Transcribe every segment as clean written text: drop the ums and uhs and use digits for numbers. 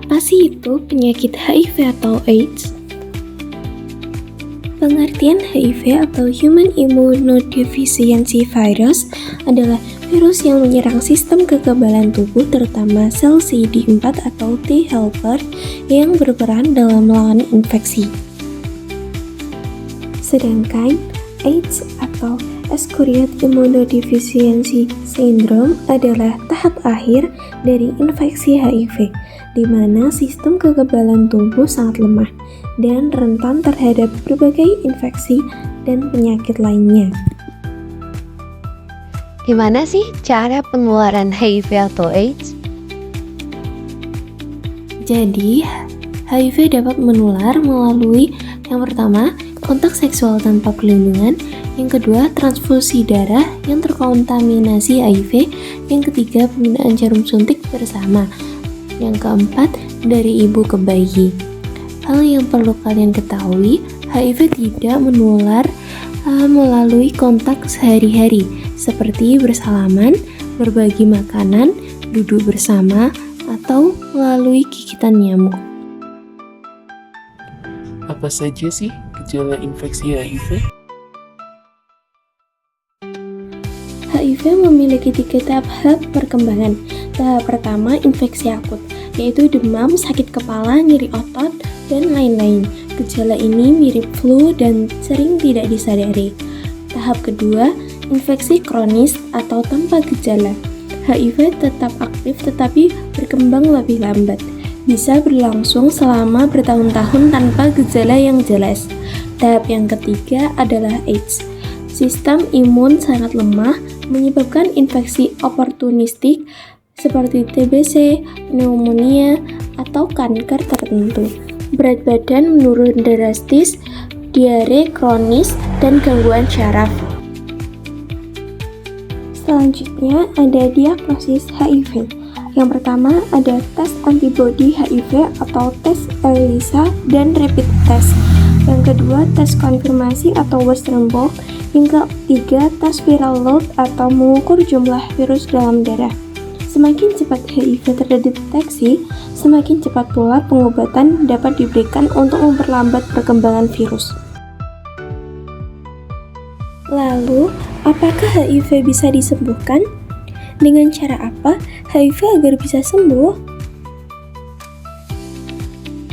Apa sih itu penyakit HIV atau AIDS? Pengertian HIV atau Human Immunodeficiency Virus adalah virus yang menyerang sistem kekebalan tubuh terutama sel CD4 atau T helper yang berperan dalam melawan infeksi. Sedangkan AIDS atau Acquired Immunodeficiency Syndrome adalah tahap akhir dari infeksi HIV, di mana sistem kekebalan tubuh sangat lemah dan rentan terhadap berbagai infeksi dan penyakit lainnya. Gimana sih cara penularan HIV atau AIDS? Jadi, HIV dapat menular melalui yang pertama, kontak seksual tanpa perlindungan, yang kedua, transfusi darah yang terkontaminasi HIV, yang ketiga, penggunaan jarum suntik bersama, yang keempat, dari ibu ke bayi. Hal yang perlu kalian ketahui, HIV tidak menular melalui kontak sehari-hari, seperti bersalaman, berbagi makanan, duduk bersama, atau melalui gigitan nyamuk. Apa saja sih gejala infeksi HIV? HIV memiliki 3 tahap perkembangan. Tahap pertama, infeksi akut, yaitu demam, sakit kepala, nyeri otot, dan lain-lain. Gejala ini mirip flu dan sering tidak disadari. Tahap kedua, infeksi kronis atau tanpa gejala. HIV tetap aktif tetapi berkembang lebih lambat. Bisa berlangsung selama bertahun-tahun tanpa gejala yang jelas. Tahap yang ketiga adalah AIDS. Sistem imun sangat lemah menyebabkan infeksi oportunistik seperti TBC, pneumonia, atau kanker tertentu. Berat badan menurun drastis, diare kronis, dan gangguan syaraf. Selanjutnya ada diagnosis HIV. Yang pertama ada tes antibodi HIV atau tes ELISA dan rapid test. Yang kedua tes konfirmasi atau Western blot. Yang ketiga tes viral load atau mengukur jumlah virus dalam darah. Semakin cepat HIV terdeteksi, semakin cepat pula pengobatan dapat diberikan untuk memperlambat perkembangan virus. Lalu, apakah HIV bisa disembuhkan? Dengan cara apa HIV agar bisa sembuh?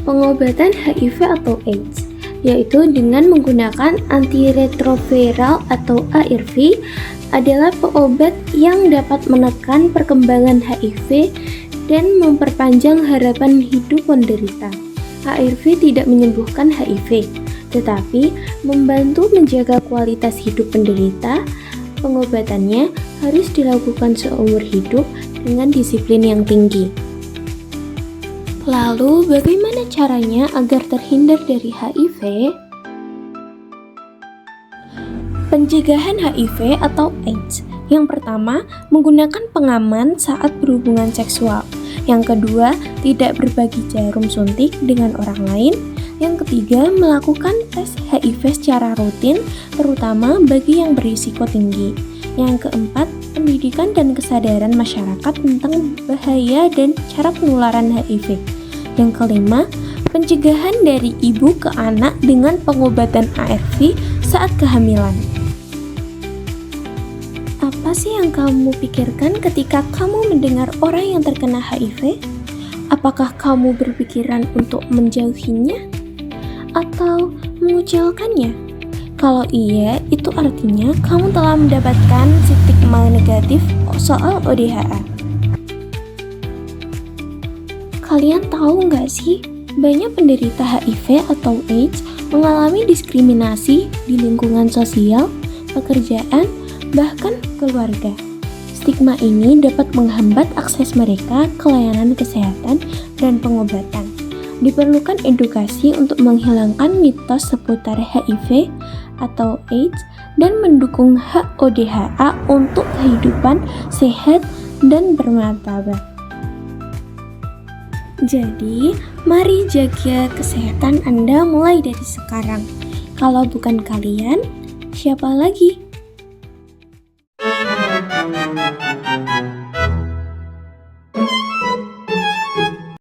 Pengobatan HIV atau AIDS, yaitu dengan menggunakan antiretroviral atau ARV, adalah obat yang dapat menekan perkembangan HIV dan memperpanjang harapan hidup penderita. ARV tidak menyembuhkan HIV, tetapi membantu menjaga kualitas hidup penderita. Pengobatannya harus dilakukan seumur hidup dengan disiplin yang tinggi. Lalu, bagaimana caranya agar terhindar dari HIV? Pencegahan HIV atau AIDS. Yang pertama, menggunakan pengaman saat berhubungan seksual. Yang kedua, tidak berbagi jarum suntik dengan orang lain. Yang ketiga, melakukan tes HIV secara rutin, terutama bagi yang berisiko tinggi. Yang keempat, pendidikan dan kesadaran masyarakat tentang bahaya dan cara penularan HIV. Yang kelima, pencegahan dari ibu ke anak dengan pengobatan ARV saat kehamilan. Apa sih yang kamu pikirkan ketika kamu mendengar orang yang terkena HIV? Apakah kamu berpikiran untuk menjauhinya? Atau mengucilkannya? Kalau iya, itu artinya kamu telah mendapatkan stigma negatif soal ODHA. Kalian tahu nggak sih, banyak penderita HIV atau AIDS mengalami diskriminasi di lingkungan sosial, pekerjaan, bahkan keluarga. Stigma ini dapat menghambat akses mereka ke layanan kesehatan dan pengobatan. Diperlukan edukasi untuk menghilangkan mitos seputar HIV atau AIDS dan mendukung hak ODHA untuk kehidupan sehat dan bermartabat. Jadi, mari jaga kesehatan Anda mulai dari sekarang. Kalau bukan kalian, siapa lagi?